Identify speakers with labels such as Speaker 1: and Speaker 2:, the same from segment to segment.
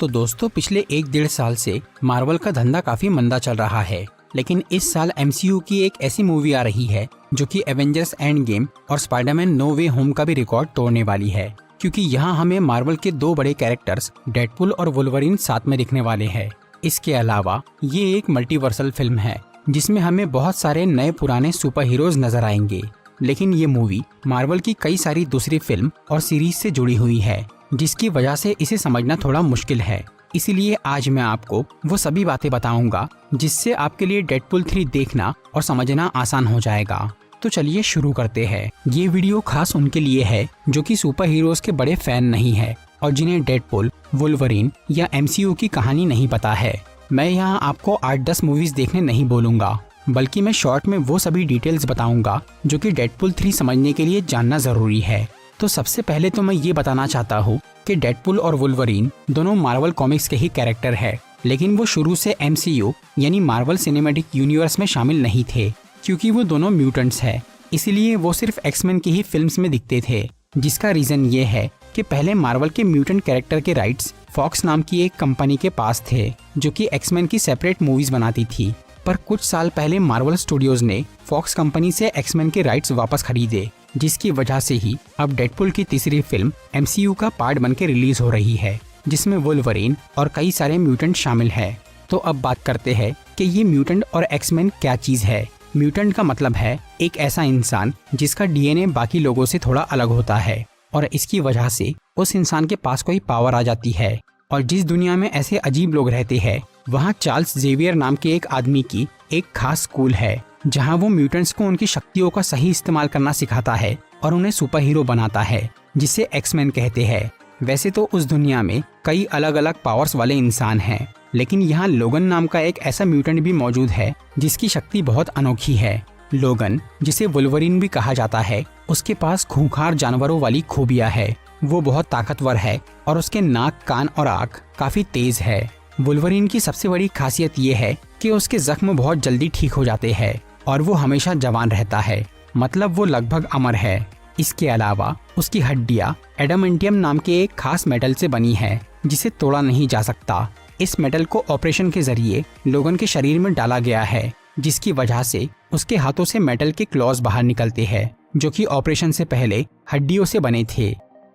Speaker 1: तो दोस्तों पिछले 1-1.5 साल से मार्वल का धंधा काफी मंदा चल रहा है, लेकिन इस साल MCU की एक ऐसी मूवी आ रही है जो कि एवेंजर्स एंड गेम और स्पाइडरमैन नो वे होम का भी रिकॉर्ड तोड़ने वाली है, क्योंकि यहाँ हमें मार्वल के 2 बड़े कैरेक्टर्स डेडपुल और वुल्वरीन साथ में दिखने वाले हैं। इसके अलावा ये एक मल्टीवर्सल फिल्म है जिसमें हमें बहुत सारे नए पुराने सुपर हीरोज नजर आएंगे। लेकिन ये मूवी मार्वल की कई सारी दूसरी फिल्म और सीरीज से जुड़ी हुई है, जिसकी वजह से इसे समझना थोड़ा मुश्किल है। इसीलिए आज मैं आपको वो सभी बातें बताऊंगा जिससे आपके लिए डेडपुल 3 देखना और समझना आसान हो जाएगा। तो चलिए शुरू करते हैं। ये वीडियो खास उनके लिए है जो कि सुपर हीरोज के बड़े फैन नहीं है और जिन्हें डेडपुल, वुल्वरीन या MCU की कहानी नहीं पता है। मैं यहाँ आपको 8-10 मूवीज देखने नहीं बोलूंगा, बल्कि मैं शॉर्ट में वो सभी डिटेल्स बताऊंगा जो कि डेडपुल 3 समझने के लिए जानना जरूरी है। तो सबसे पहले तो मैं ये बताना चाहता हूँ कि डेडपुल और वुल्वरीन दोनों मार्वल कॉमिक्स के ही कैरेक्टर है, लेकिन वो शुरू से MCU यानी मार्वल सिनेमैटिक यूनिवर्स में शामिल नहीं थे, क्योंकि वो दोनों म्यूटेंट्स है। इसीलिए वो सिर्फ एक्समैन की ही फिल्म्स में दिखते थे, जिसका रीजन ये है कि पहले मार्वल के म्यूटेंट कैरेक्टर के राइट्स फॉक्स नाम की एक कंपनी के पास थे जो कि एक्समैन की सेपरेट मूवीज बनाती थी। पर कुछ साल पहले मार्वल स्टूडियोज ने फॉक्स कंपनी से एक्समैन के राइट्स वापस खरीदे, जिसकी वजह से ही अब डेडपुल की तीसरी फिल्म MCU का पार्ट बनके रिलीज हो रही है, जिसमें वुल्वरीन और कई सारे म्यूटेंट शामिल है। तो अब बात करते हैं कि ये म्यूटेंट और एक्समैन क्या चीज है। म्यूटेंट का मतलब है एक ऐसा इंसान जिसका DNA बाकी लोगों से थोड़ा अलग होता है और इसकी वजह से उस इंसान के पास कोई पावर आ जाती है। और जिस दुनिया में ऐसे अजीब लोग रहते हैं, वहाँ चार्ल्स जेवियर नाम के एक आदमी की एक खास स्कूल है जहाँ वो म्यूटेंट्स को उनकी शक्तियों का सही इस्तेमाल करना सिखाता है और उन्हें सुपर हीरो बनाता है, जिसे एक्समैन कहते हैं। वैसे तो उस दुनिया में कई अलग अलग पावर्स वाले इंसान हैं, लेकिन यहाँ लोगन नाम का एक ऐसा म्यूटेंट भी मौजूद है जिसकी शक्ति बहुत अनोखी है। लोगन, जिसे वुल्वरीन भी कहा जाता है, उसके पास खूंखार जानवरों वाली खूबियाँ है। वो बहुत ताकतवर है और उसके नाक, कान और आँख काफी तेज है। वुल्वरीन की सबसे बड़ी खासियत ये है कि उसके जख्म बहुत जल्दी ठीक हो जाते हैं और वो हमेशा जवान रहता है, मतलब वो लगभग अमर है। इसके अलावा उसकी हड्डियाँ एडामेंटियम नाम के एक खास मेटल से बनी है जिसे तोड़ा नहीं जा सकता। इस मेटल को ऑपरेशन के जरिए लोगन के शरीर में डाला गया है, जिसकी वजह से उसके हाथों से मेटल के क्लॉज बाहर निकलते हैं जो कि ऑपरेशन से पहले हड्डियों से बने थे।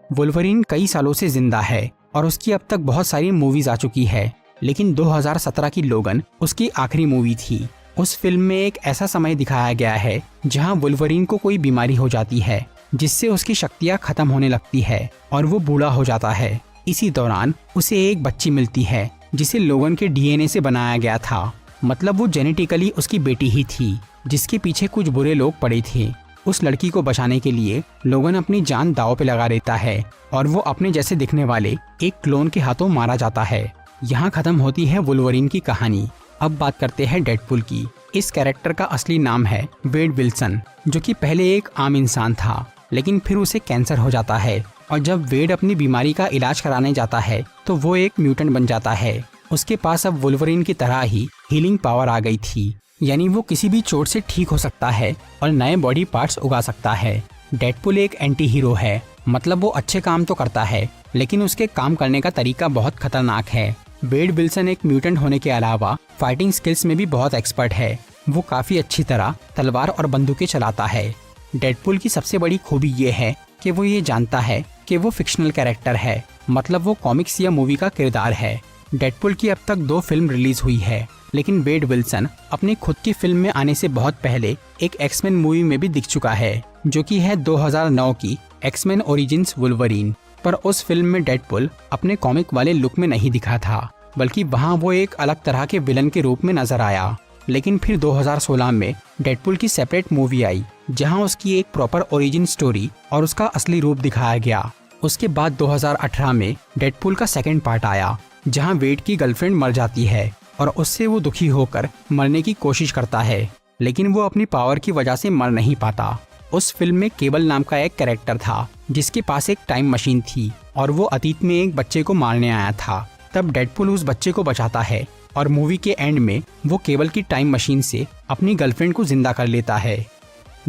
Speaker 1: वुल्वरीन कई सालों से जिंदा है और उसकी अब तक बहुत सारी मूवीज आ चुकी है, लेकिन 2017 की लोगन उसकी आखिरी मूवी थी। उस फिल्म में एक ऐसा समय दिखाया गया है जहां वुल्वरीन को कोई बीमारी हो जाती है जिससे उसकी शक्तियां खत्म होने लगती है और वो बूढ़ा हो जाता है। इसी दौरान उसे एक बच्ची मिलती है जिसे लोगन के DNA से बनाया गया था, मतलब वो जेनेटिकली उसकी बेटी ही थी, जिसके पीछे कुछ बुरे लोग पड़े थे। उस लड़की को बचाने के लिए लोगन अपनी जान दांव पे लगा देता है और वो अपने जैसे दिखने वाले एक क्लोन के हाथों मारा जाता है। यहाँ खत्म होती है वुल्वरीन की कहानी। अब बात करते हैं डेडपुल की। इस कैरेक्टर का असली नाम है वेड विल्सन, जो कि पहले एक आम इंसान था, लेकिन फिर उसे कैंसर हो जाता है और जब वेड अपनी बीमारी का इलाज कराने जाता है तो वो एक म्यूटेंट बन जाता है। उसके पास अब वुल्वरीन की तरह ही हीलिंग पावर आ गई थी, यानी वो किसी भी चोट से ठीक हो सकता है और नए बॉडी पार्ट्स उगा सकता है। डेडपुल एक एंटी हीरो है, मतलब वो अच्छे काम तो करता है, लेकिन उसके काम करने का तरीका बहुत खतरनाक है। वेड विल्सन एक म्यूटेंट होने के अलावा फाइटिंग स्किल्स में भी बहुत एक्सपर्ट है। वो काफी अच्छी तरह तलवार और बंदूकें चलाता है। डेडपुल की सबसे बड़ी खूबी ये है कि वो ये जानता है कि वो फिक्शनल कैरेक्टर है, मतलब वो कॉमिक्स या मूवी का किरदार है। डेडपुल की अब तक 2 फिल्म रिलीज हुई है, लेकिन वेड विल्सन अपनी खुद की फिल्म में आने से बहुत पहले एक एक्समैन मूवी में भी दिख चुका है, जो कि है 2009 की एक्समैन ओरिजिन्स वुल्वरीन। पर उस फिल्म में डेडपुल अपने कॉमिक वाले लुक में नहीं दिखा था, बल्कि वहाँ वो एक अलग तरह के विलन के रूप में नजर आया। लेकिन फिर 2016 में डेडपुल की सेपरेट मूवी आई जहाँ उसकी एक प्रॉपर ओरिजिन स्टोरी और उसका असली रूप दिखाया गया। उसके बाद 2018 में डेडपुल का सेकंड पार्ट आया जहाँ वेड की गर्लफ्रेंड मर जाती है और उससे वो दुखी होकर मरने की कोशिश करता है, लेकिन वो अपनी पावर की वजह से मर नहीं पाता। उस फिल्म में केबल नाम का एक कैरेक्टर था जिसके पास एक टाइम मशीन थी और वो अतीत में एक बच्चे को मारने आया था। तब डेडपुल उस बच्चे को बचाता है और मूवी के एंड में वो केबल की टाइम मशीन से अपनी गर्लफ्रेंड को जिंदा कर लेता है।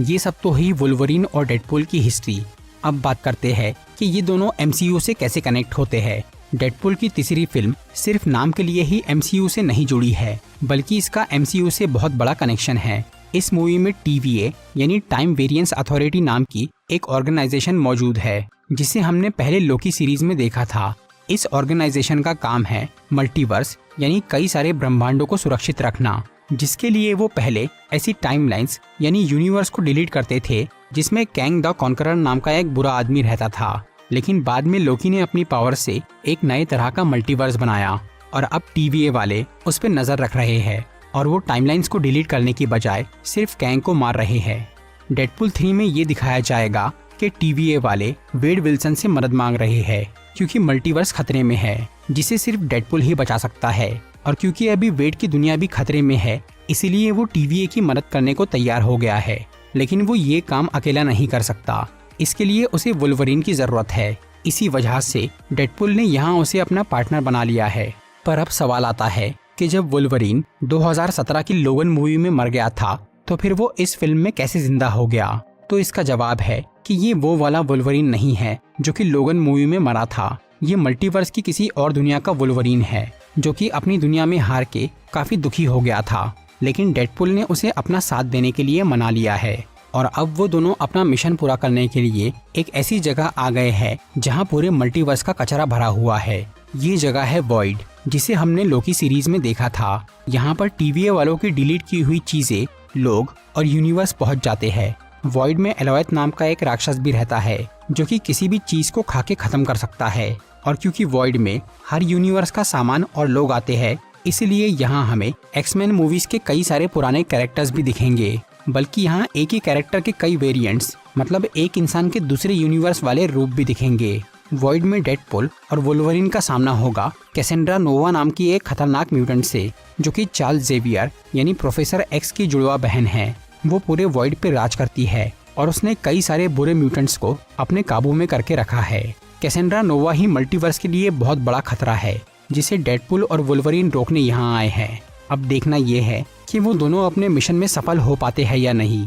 Speaker 1: ये सब तो ही वुल्वरीन और डेडपुल की हिस्ट्री। अब बात करते हैं कि ये दोनों MCU से कैसे कनेक्ट होते हैं। डेडपुल की तीसरी फिल्म सिर्फ नाम के लिए ही MCU से नहीं जुड़ी है, बल्कि इसका MCU से बहुत बड़ा कनेक्शन है। इस मूवी में TVA यानी टाइम वेरिएंस अथॉरिटी नाम की एक ऑर्गेनाइजेशन मौजूद है, जिसे हमने पहले लोकी सीरीज में देखा था। इस ऑर्गेनाइजेशन का काम है मल्टीवर्स यानी कई सारे ब्रह्मांडों को सुरक्षित रखना, जिसके लिए वो पहले ऐसी टाइमलाइंस यानी यूनिवर्स को डिलीट करते थे जिसमें कैंग द कॉन्करर नाम का एक बुरा आदमी रहता था। लेकिन बाद में लोकी ने अपनी पावर से एक नए तरह का मल्टीवर्स बनाया और अब TVA वाले उस पर नजर रख रहे हैं और वो टाइमलाइंस को डिलीट करने की बजाय सिर्फ कैंग को मार रहे हैं। डेडपुल 3 में ये दिखाया जाएगा कि TVA वाले वेड विल्सन से मदद मांग रहे हैं क्योंकि मल्टीवर्स खतरे में है, जिसे सिर्फ डेडपुल ही बचा सकता है। और क्योंकि अभी वेड की दुनिया भी खतरे में है, इसीलिए वो TVA की मदद करने को तैयार हो गया है। लेकिन वो ये काम अकेला नहीं कर सकता, इसके लिए उसे वुल्वरीन की जरूरत है। इसी वजह से डेडपुल ने यहाँ उसे अपना पार्टनर बना लिया है। पर अब सवाल आता है कि जब वुल्वरीन 2017 की लोगन मूवी में मर गया था, तो फिर वो इस फिल्म में कैसे जिंदा हो गया? तो इसका जवाब है कि ये वो वाला वुल्वरीन नहीं है जो कि लोगन मूवी में मरा था। ये मल्टीवर्स की किसी और दुनिया का वुल्वरीन है जो कि अपनी दुनिया में हार के काफी दुखी हो गया था, लेकिन डेडपुल ने उसे अपना साथ देने के लिए मना लिया है। और अब वो दोनों अपना मिशन पूरा करने के लिए एक ऐसी जगह आ गए हैं जहां पूरे मल्टीवर्स का कचरा भरा हुआ है। ये जगह है वॉइड, जिसे हमने लोकी सीरीज में देखा था। यहाँ पर TVA वालों की डिलीट की हुई चीजें, लोग और यूनिवर्स पहुँच जाते हैं। वॉइड में एलोएथ नाम का एक राक्षस भी रहता है जो कि किसी भी चीज को खा के खत्म कर सकता है। और क्योंकि वॉइड में हर यूनिवर्स का सामान और लोग आते हैं, इसलिए यहाँ हमें एक्समैन मूवीज के कई सारे पुराने कैरेक्टर्स भी दिखेंगे। बल्कि यहाँ एक ही कैरेक्टर के कई वेरिएंट्स, मतलब एक इंसान के दूसरे यूनिवर्स वाले रूप भी दिखेंगे। वॉइड में डेडपुल और वुल्वरीन का सामना होगा कैसेंड्रा नोवा नाम की एक खतरनाक म्यूटेंट से, जो कि चार्ल्स जेवियर यानी प्रोफेसर एक्स की जुड़वा बहन है। वो पूरे वॉइड पे राज करती है और उसने कई सारे बुरे म्यूटेंट्स को अपने काबू में करके रखा है। कैसेंड्रा नोवा ही मल्टीवर्स के लिए बहुत बड़ा खतरा है, जिसे डेडपुल और वुल्वरीन रोकने यहाँ आए हैं। अब देखना ये है कि वो दोनों अपने मिशन में सफल हो पाते हैं या नहीं।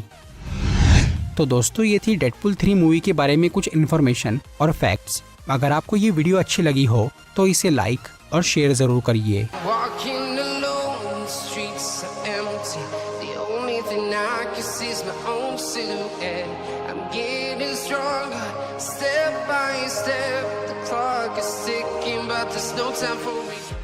Speaker 1: तो दोस्तों, ये थी डेडपुल 3 मूवी के बारे में कुछ इन्फॉर्मेशन और फैक्ट्स। अगर आपको ये वीडियो अच्छी लगी हो तो इसे लाइक और शेयर जरूर करिए।
Speaker 2: Step by step, the clock is ticking, but there's no time for me.